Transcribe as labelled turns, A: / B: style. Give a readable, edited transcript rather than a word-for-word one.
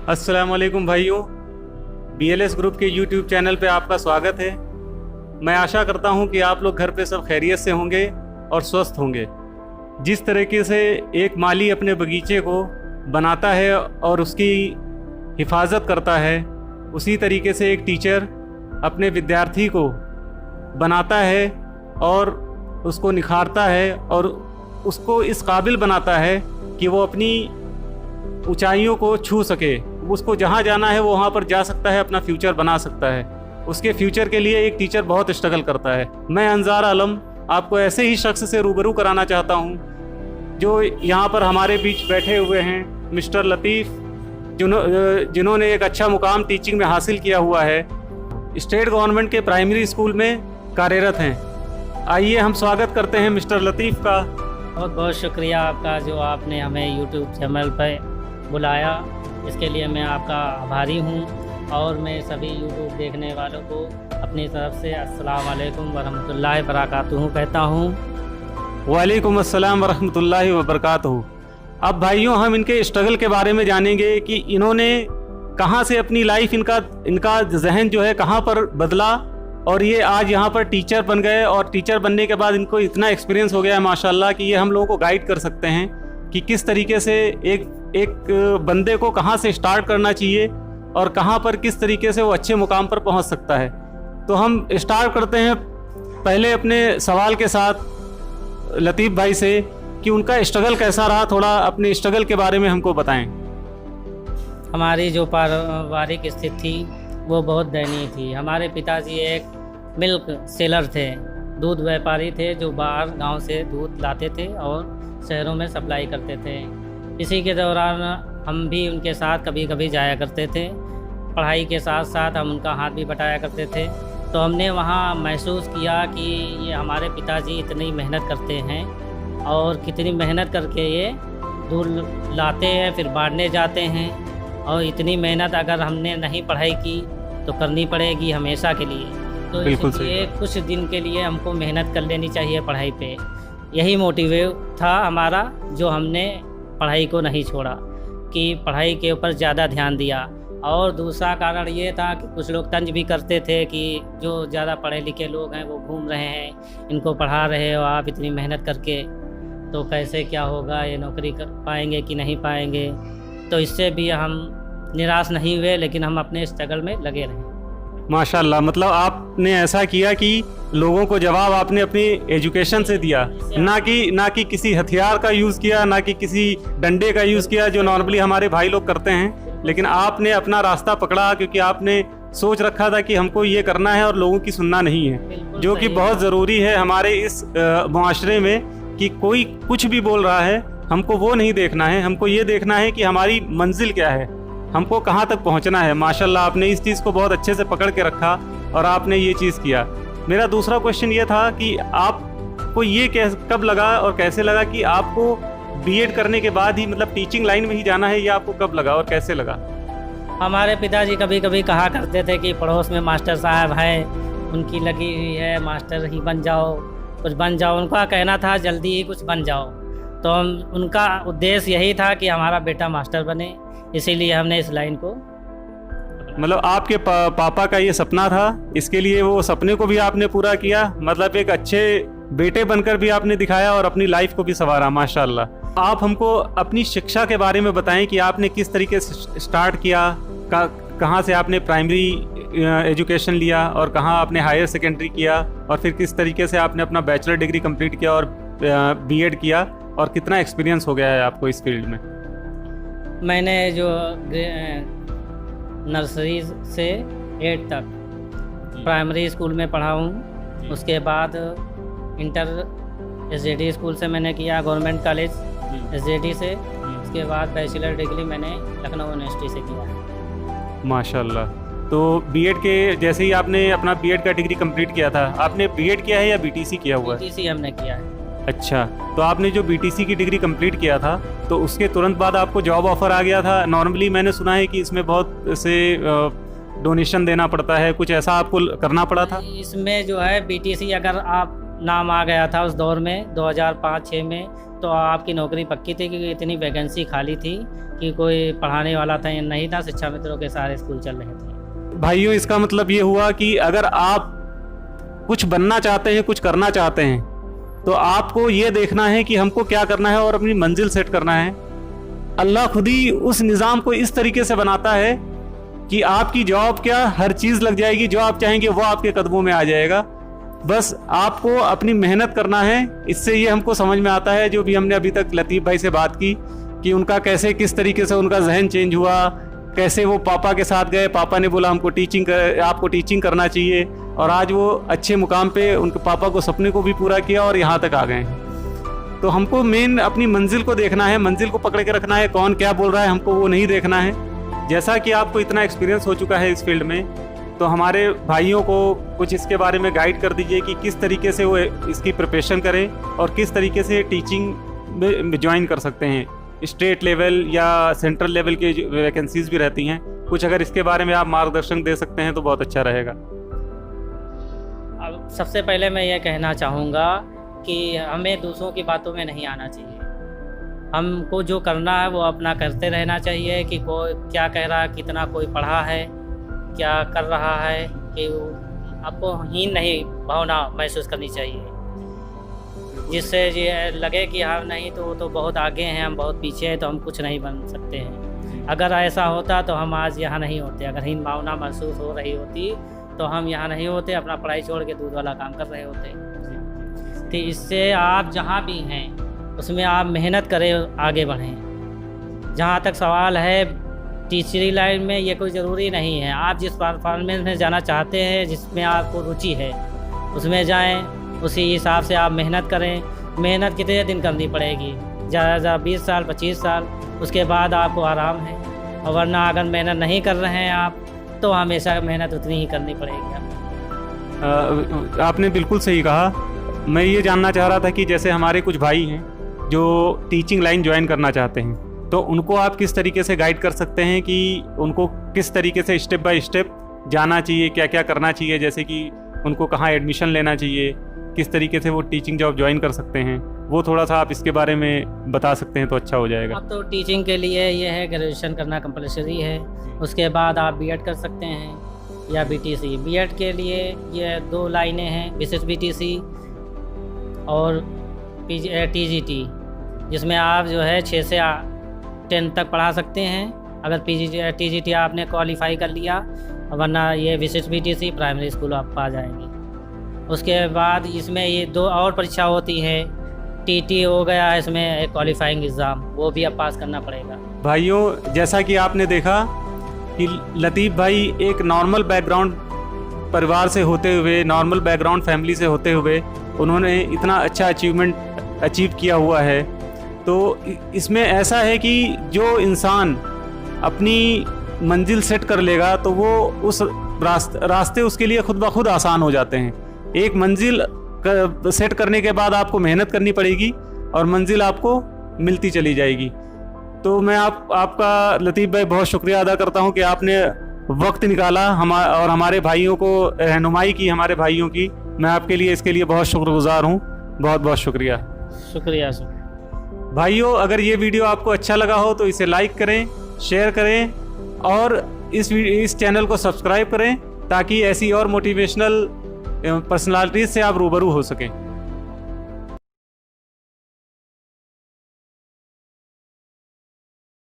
A: अस्सलाम वालेकुम भाइयों, BLS ग्रुप के YouTube चैनल पे आपका स्वागत है। मैं आशा करता हूँ कि आप लोग घर पे सब खैरियत से होंगे और स्वस्थ होंगे। जिस तरीके से एक माली अपने बगीचे को बनाता है और उसकी हिफाजत करता है, उसी तरीके से एक टीचर अपने विद्यार्थी को बनाता है और उसको निखारता है और उसको इस काबिल बनाता है कि वो अपनी ऊंचाइयों को छू सके। उसको जहाँ जाना है वो वहाँ पर जा सकता है, अपना फ्यूचर बना सकता है। उसके फ्यूचर के लिए एक टीचर बहुत स्ट्रगल करता है। मैं अंजार आलम आपको ऐसे ही शख्स से रूबरू कराना चाहता हूँ जो यहाँ पर हमारे बीच बैठे हुए हैं, मिस्टर लतीफ़, जिन्होंने एक अच्छा मुकाम टीचिंग में हासिल किया हुआ है, स्टेट गवर्नमेंट के प्राइमरी स्कूल में कार्यरत हैं। आइए हम स्वागत करते हैं मिस्टर लतीफ़ का।
B: बहुत बहुत शुक्रिया आपका जो आपने हमें यूट्यूब चैनल पर बुलाया, इसके लिए मैं आपका आभारी हूँ। और मैं सभी यूट्यूब देखने वालों को अपनी तरफ से अस्सलाम वालेकुम वरहमतुल्लाहि वबरकातुहू कहता हूँ।
A: वालेकुम अस्सलाम वरहमतुल्लाहि वबरकातुहू। अब भाइयों, हम इनके स्ट्रगल के बारे में जानेंगे कि इन्होंने कहाँ से अपनी लाइफ, इनका जहन जो है कहाँ पर बदला और ये आज यहाँ पर टीचर बन गए। और टीचर बनने के बाद इनको इतना एक्सपीरियंस हो गया है माशाल्लाह कि ये हम लोगों को गाइड कर सकते हैं कि किस तरीके से एक बंदे को कहाँ से स्टार्ट करना चाहिए और कहाँ पर किस तरीके से वो अच्छे मुकाम पर पहुँच सकता है। तो हम स्टार्ट करते हैं पहले अपने सवाल के साथ लतीफ़ भाई से कि उनका स्ट्रगल कैसा रहा। थोड़ा अपने स्ट्रगल के बारे में हमको बताएं।
B: हमारी जो पारिवारिक स्थिति थी वो बहुत दयनीय थी। हमारे पिताजी एक मिल्क सेलर थे, दूध व्यापारी थे जो बाहर गांव से दूध लाते थे और शहरों में सप्लाई करते थे। इसी के दौरान हम भी उनके साथ कभी कभी जाया करते थे। पढ़ाई के साथ साथ हम उनका हाथ भी बटाया करते थे। तो हमने वहाँ महसूस किया कि ये हमारे पिताजी इतनी मेहनत करते हैं और कितनी मेहनत करके ये दूध लाते हैं, फिर बांटने जाते हैं। और इतनी मेहनत अगर हमने नहीं पढ़ाई की तो करनी पड़ेगी हमेशा के लिए। तो इसलिए कुछ दिन के लिए हमको मेहनत कर लेनी चाहिए पढ़ाई पे। यही मोटिवेट था हमारा, जो हमने पढ़ाई को नहीं छोड़ा, कि पढ़ाई के ऊपर ज़्यादा ध्यान दिया। और दूसरा कारण ये था कि कुछ लोग तंज भी करते थे कि जो ज़्यादा पढ़े लिखे लोग हैं वो घूम रहे हैं, इनको पढ़ा रहे हो आप इतनी मेहनत करके, तो कैसे क्या होगा, ये नौकरी कर पाएंगे कि नहीं पाएंगे। तो इससे भी हम निराश नहीं हुए, लेकिन हम अपने स्ट्रगल में लगे रहे।
A: माशाल्लाह, मतलब आपने ऐसा किया कि लोगों को जवाब आपने अपनी एजुकेशन से दिया, ना कि किसी हथियार का यूज़ किया, ना कि किसी डंडे का यूज़ किया जो नॉर्मली हमारे भाई लोग करते हैं। लेकिन आपने अपना रास्ता पकड़ा क्योंकि आपने सोच रखा था कि हमको ये करना है और लोगों की सुनना नहीं है, जो कि बहुत ज़रूरी है हमारे इस मुआशरे में कि कोई कुछ भी बोल रहा है, हमको वो नहीं देखना है। हमको ये देखना है कि हमारी मंजिल क्या है, हमको कहाँ तक पहुँचना है। माशाल्लाह, आपने इस चीज़ को बहुत अच्छे से पकड़ के रखा और आपने ये चीज़ किया। मेरा दूसरा क्वेश्चन ये था कि आपको ये कब लगा और कैसे लगा कि आपको BEd करने के बाद ही मतलब टीचिंग लाइन में ही जाना है, या आपको कब लगा और कैसे लगा?
B: हमारे पिताजी कभी कभी कहा करते थे कि पड़ोस में मास्टर साहब हैं, उनकी लगी हुई है, मास्टर ही बन जाओ, कुछ बन जाओ। उनका कहना था जल्दी ही कुछ बन जाओ। तो उनका उद्देश्य यही था कि हमारा बेटा मास्टर बने, इसीलिए हमने इस लाइन को,
A: मतलब आपके पापा का ये सपना था, इसके लिए वो सपने को भी आपने पूरा किया। मतलब एक अच्छे बेटे बनकर भी आपने दिखाया और अपनी लाइफ को भी संवारा। माशाल्लाह। आप हमको अपनी शिक्षा के बारे में बताएं कि आपने किस तरीके से स्टार्ट किया, कहाँ से आपने प्राइमरी एजुकेशन लिया और कहाँ आपने हायर सेकेंडरी किया, और फिर किस तरीके से आपने अपना बैचलर डिग्री कंप्लीट किया और BEd किया, और कितना एक्सपीरियंस हो गया है आपको इस फील्ड में?
B: मैंने जो नर्सरी से 8 तक प्राइमरी स्कूल में पढ़ा हूँ। उसके बाद इंटर SJD स्कूल से मैंने किया, गवर्नमेंट कॉलेज SJD से। उसके बाद बैचलर डिग्री मैंने लखनऊ यूनिवर्सिटी से किया।
A: माशाल्लाह। तो BEd के जैसे ही आपने अपना BEd का डिग्री कंप्लीट किया था, आपने BEd किया है या BTC किया हुआ है?
B: BTC हमने किया है।
A: अच्छा, तो आपने जो BTC की डिग्री कंप्लीट किया था तो उसके तुरंत बाद आपको जॉब ऑफर आ गया था। नॉर्मली मैंने सुना है कि इसमें बहुत से डोनेशन देना पड़ता है, कुछ ऐसा आपको करना पड़ा था?
B: इसमें जो है BTC अगर आप नाम आ गया था उस दौर में 2005-6 में, तो आपकी नौकरी पक्की थी, क्योंकि इतनी वैकेंसी खाली थी कि कोई पढ़ाने वाला था नहीं था। शिक्षा मित्रों के सारे स्कूल चल रहे थे।
A: भाइयों, इसका मतलब ये हुआ कि अगर आप कुछ बनना चाहते हैं, कुछ करना चाहते हैं, तो आपको ये देखना है कि हमको क्या करना है और अपनी मंजिल सेट करना है। अल्लाह खुद ही उस निज़ाम को इस तरीके से बनाता है कि आपकी जॉब क्या, हर चीज़ लग जाएगी, जो आप चाहेंगे वो आपके कदमों में आ जाएगा। बस आपको अपनी मेहनत करना है। इससे ये हमको समझ में आता है, जो भी हमने अभी तक लतीफ़ भाई से बात की, कि उनका कैसे किस तरीके से उनका जहन चेंज हुआ, कैसे वो पापा के साथ गए, पापा ने बोला आपको टीचिंग करना चाहिए, और आज वो अच्छे मुकाम पे उनके पापा को सपने को भी पूरा किया और यहाँ तक आ गए हैं। तो हमको मेन अपनी मंजिल को देखना है, मंजिल को पकड़ के रखना है। कौन क्या बोल रहा है हमको वो नहीं देखना है। जैसा कि आपको इतना एक्सपीरियंस हो चुका है इस फील्ड में, तो हमारे भाइयों को कुछ इसके बारे में गाइड कर दीजिए कि किस तरीके से वो इसकी प्रिपरेशन करें और किस तरीके से टीचिंग में ज्वाइन कर सकते हैं। स्टेट लेवल या सेंट्रल लेवल की वैकेंसीज भी रहती हैं, कुछ अगर इसके बारे में आप मार्गदर्शन दे सकते हैं तो बहुत अच्छा रहेगा।
B: अब सबसे पहले मैं ये कहना चाहूँगा कि हमें दूसरों की बातों में नहीं आना चाहिए। हमको जो करना है वो अपना करते रहना चाहिए, कि कोई क्या कह रहा है, कितना कोई पढ़ा है, क्या कर रहा है, कि आपको हीन नहीं भावना महसूस करनी चाहिए, जिससे ये लगे कि हम नहीं तो वो तो बहुत आगे हैं, हम बहुत पीछे हैं, तो हम कुछ नहीं बन सकते हैं। अगर ऐसा होता तो हम आज यहाँ नहीं होते। अगर हीन भावना महसूस हो रही होती तो हम यहाँ नहीं होते, अपना पढ़ाई छोड़ के दूध वाला काम कर रहे होते। तो इससे आप जहाँ भी हैं उसमें आप मेहनत करें, आगे बढ़ें। जहाँ तक सवाल है टीचरी लाइन में, ये कोई ज़रूरी नहीं है। आप जिस परफॉर्मेंस में जाना चाहते हैं, जिसमें आपको रुचि है, उसमें जाएं। उसी हिसाब से आप मेहनत करें। मेहनत कितने दिन करनी पड़ेगी? ज़्यादा ज़्यादा 20 साल 25 साल, उसके बाद आपको आराम है। और वरना अगर मेहनत नहीं कर रहे हैं आप, तो हमेशा मेहनत उतनी ही करनी पड़ेगी आपको।
A: आपने बिल्कुल सही कहा। मैं ये जानना चाह रहा था कि जैसे हमारे कुछ भाई हैं जो टीचिंग लाइन ज्वाइन करना चाहते हैं, तो उनको आप किस तरीके से गाइड कर सकते हैं कि उनको किस तरीके से स्टेप बाय स्टेप जाना चाहिए, क्या क्या करना चाहिए, जैसे कि उनको कहाँ एडमिशन लेना चाहिए, किस तरीके से वो टीचिंग जॉब ज्वाइन कर सकते हैं, वो थोड़ा सा आप इसके बारे में बता सकते हैं तो अच्छा हो जाएगा।
B: अब तो टीचिंग के लिए ये है, ग्रेजुएशन करना कंपलसरी है। उसके बाद आप बीएड कर सकते हैं या बीटीसी। बीएड के लिए ये 2 लाइनें हैं, विशेष बीटीसी और टीजीटी, जिसमें आप जो है 6 से 10 तक पढ़ा सकते हैं। अगर टीजीटी आपने क्वालिफाई कर लिया, वरना ये विशेष बीटीसी प्राइमरी स्कूल आप पा जाएंगे। उसके बाद इसमें ये 2 और परीक्षा होती है। टीटी हो गया, इसमें एक क्वालिफाइंग एग्ज़ाम, वो भी अब पास करना पड़ेगा।
A: भाइयों, जैसा कि आपने देखा कि लतीफ़ भाई एक नॉर्मल बैकग्राउंड परिवार से होते हुए, नॉर्मल बैकग्राउंड फैमिली से होते हुए, उन्होंने इतना अच्छा अचीवमेंट अचीव किया हुआ है। तो इसमें ऐसा है कि जो इंसान अपनी मंजिल सेट कर लेगा तो वो उस रास्ते उसके लिए खुद ब खुद आसान हो जाते हैं। एक मंजिल सेट करने के बाद आपको मेहनत करनी पड़ेगी और मंजिल आपको मिलती चली जाएगी। तो मैं आपका लतीफ़ भाई बहुत शुक्रिया अदा करता हूं कि आपने वक्त निकाला और हमारे भाइयों को रहनुमाई की, हमारे भाइयों की। मैं आपके लिए इसके लिए बहुत शुक्रगुजार हूं। बहुत बहुत शुक्रिया।
B: शुक्रिया।
A: भाइयों, अगर ये वीडियो आपको अच्छा लगा हो तो इसे लाइक करें, शेयर करें और इस चैनल को सब्सक्राइब करें, ताकि ऐसी और मोटिवेशनल पर्सनालिटीज़ से आप रूबरू हो सकें।